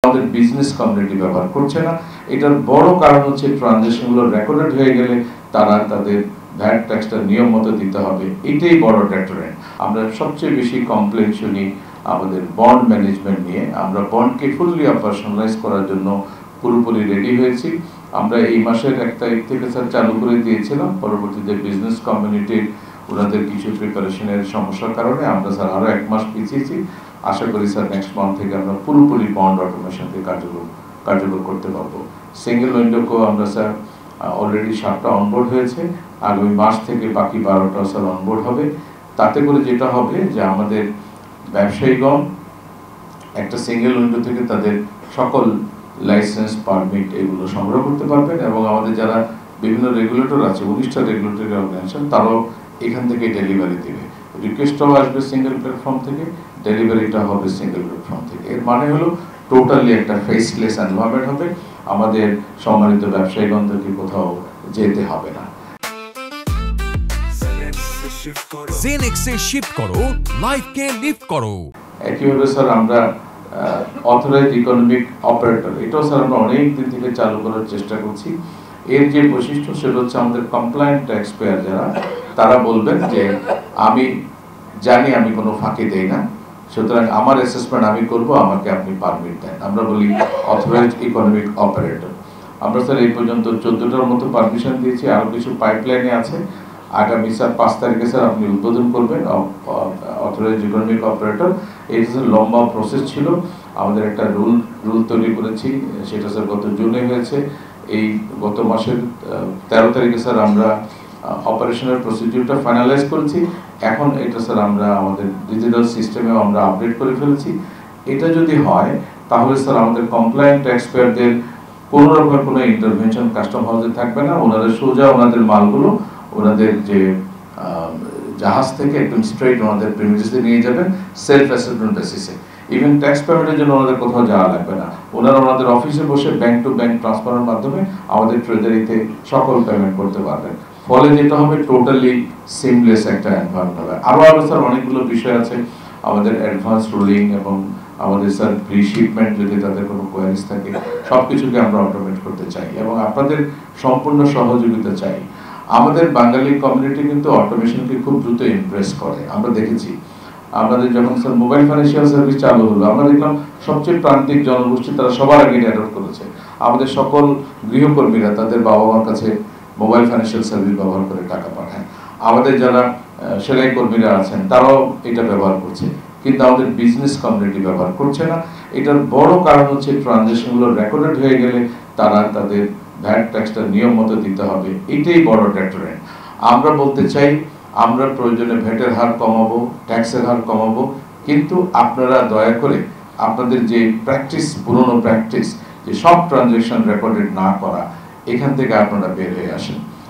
আমাদের business community ব্যবহার করছে না। এটার বড় কারণ হচ্ছে ট্রানজাকশনগুলো রেকর্ডেড হয়ে গেলে তারা তাদের ভ্যাট ট্যাক্সটা নিয়ম মতো দিতে হবে, এটাই বড় ডেটারেন্ট। আমরা সবচেয়ে বেশি কমপ্লেন শুনি আমাদের বন্ড ম্যানেজমেন্ট নিয়ে। আমরা বন্ডকে ফুললি অপারেশনালাইজ করার জন্য পুরোপুরি রেডি হয়েছি। আমরা এই মাসের 1 তারিখ থেকে স্যার চালু করে দিয়েছিলাম। পরবর্তীতে বিজনেস কমিউনিটির ওনাদের কিছু প্রিপারেশনের সমস্যার কারণে আমরা স্যার আরও 1 মাস পিছিয়েছি। আশা করি স্যার নেক্সট মান্থ থেকে আমরা পুরোপুরি বন্ড অটোমেশনকে কার্যকর করতে পারবো। সিঙ্গেল উইন্ডোকেও আমরা স্যার অলরেডি 7টা অনবোর্ড হয়েছে, আগামী মাস থেকে বাকি 12টা স্যার অনবোর্ড হবে। তাতে করে যেটা হবে যে আমাদের ব্যবসায়ীগণ একটা সিঙ্গেল উইন্ডো থেকে তাদের সকল লাইসেন্স পারমিট এগুলো সংগ্রহ করতে পারবেন, এবং আমাদের যারা বিভিন্ন রেগুলেটর আছে 19টা রেগুলেটরি অর্গানাইজেশন তারাও এখান থেকে ডেলিভারি দেবে। রিকোয়েস্টও আসবে সিঙ্গেল প্ল্যাটফর্ম থেকে, ডেলিভারিটা হবে সিঙ্গেল প্ল্যাটফর্ম থেকে। এর মানে হলো টোটালি একটা ফেসলেস এনভায়রনমেন্ট হবে, আমাদের সম্মানিত ব্যবসায়ীগণদেরকে কোথাও যেতে হবে না। জেনেক্সে শিফট করো, লাইফকে লিফট করো। একইভাবে স্যার আমরা অথরাইজড ইকোনমিক অপারেটর, এটাও স্যার আমরা অনেক দিন থেকে চালু করার চেষ্টা করছি। এর যে বৈশিষ্ট্য সেটা হচ্ছে আমাদের কমপ্লায়েন্ট ট্যাক্স পেয়ার যারা, তারা বলবেন যে আমি জানি আমি কোনো ফাঁকি দেই না, সুতরাং আমার অ্যাসেসমেন্ট আমি করব, আমাকে আপনি পারমিট দেন। আমরা বলি অথরাইজড ইকোনমিক অপারেটর। আমরা স্যার এই পর্যন্ত 14টার মতো পারমিশন দিয়েছি, আরও কিছু পাইপলাইনে আছে। আগামী স্যার 5 তারিখে স্যার আপনি উদ্বোধন করবেন অথরাইজড ইকোনমিক অপারেটর। এই স্যার লম্বা প্রসেস ছিল, আমাদের একটা রুল তৈরি করেছি, সেটা স্যার গত জুনে হয়েছে। এই গত মাসের 13 তারিখে স্যার আমরা অপারেশনাল প্রসিডিউরটা ফাইনালাইজ করেছি। এখন এটা স্যার আমরা আমাদের ডিজিটাল সিস্টেমেও আমরা আপডেট করে ফেলেছি। এটা যদি হয় তাহলে স্যার আমাদের কমপ্লায়েন্ট ট্যাক্স পেয়ারদের কোনো রকমের কোনো ইন্টারভেনশন কাস্টম হাউসে থাকবে না। ওনারা সোজা ওনাদের মালগুলো ওনাদের যে জাহাজ থেকে একদম স্ট্রেট ওনাদের প্রিমিসেসে নিয়ে যাবেন সেলফ অ্যাসেসমেন্ট বেসিসে। ইভেন ট্যাক্স পেমেন্টের জন্য ওনাদের কোথাও যাওয়া লাগবে না। ওনারা ওনাদের অফিসে বসে ব্যাংক টু ব্যাংক ট্রান্সফারের মাধ্যমে আমাদের ট্রেজারিতে সকল পেমেন্ট করতে পারবেন। ফলে যেটা হবে টোটালি সিমলেস একটা এনভায়রনমেন্ট হবে। আরও স্যার অনেকগুলো বিষয় আছে, আমাদের অ্যাডভান্স রুলিং এবং আমাদের স্যার প্রি-শিপমেন্ট যদি তাদের কোনো কোয়ারিজ থাকে সব কিছুকে আমরা অটোমেট করতে চাই এবং আপনাদের সম্পূর্ণ সহযোগিতা চাই। আমাদের বাঙালি কমিউনিটি কিন্তু অটোমেশনকে খুব দ্রুত ইমপ্রেস করে। আমরা দেখেছি আমাদের যখন স্যার মোবাইল ফাইন্যান্সিয়াল সার্ভিস চালু হলো, আমরা দেখলাম সবচেয়ে প্রান্তিক জনগোষ্ঠী তারা সবার আগে অ্যাডপ্ট করেছে। আমাদের সকল গৃহকর্মীরা তাদের বাবা মার কাছে মোবাইল ফাইন্যান্সিয়াল সার্ভিস ব্যবহার করে টাকা পাঠায়। আমাদের যারা সেলাই কর্মীরা আছেন তারাও এটা ব্যবহার করছে, কিন্তু আমাদের বিজনেস কমিউনিটি ব্যবহার করছে না। এটার বড় কারণ হচ্ছে ট্রানজাকশনগুলো রেকর্ডেড হয়ে গেলে তারা তাদের ভ্যাট ট্যাক্সটা নিয়ম মতো দিতে হবে, এটাই বড় ডেটারেন্ট। আমরা বলতে চাই আমরা প্রয়োজনে ভ্যাটের হার কমাবো, ট্যাক্সের হার কমাবো, কিন্তু আপনারা দয়া করে আপনাদের যে প্র্যাকটিস, পুরনো প্র্যাকটিস যে সব ট্রানজাকশন রেকর্ডেড না করা, এখান থেকে আপনারা বের হয়ে আসেন।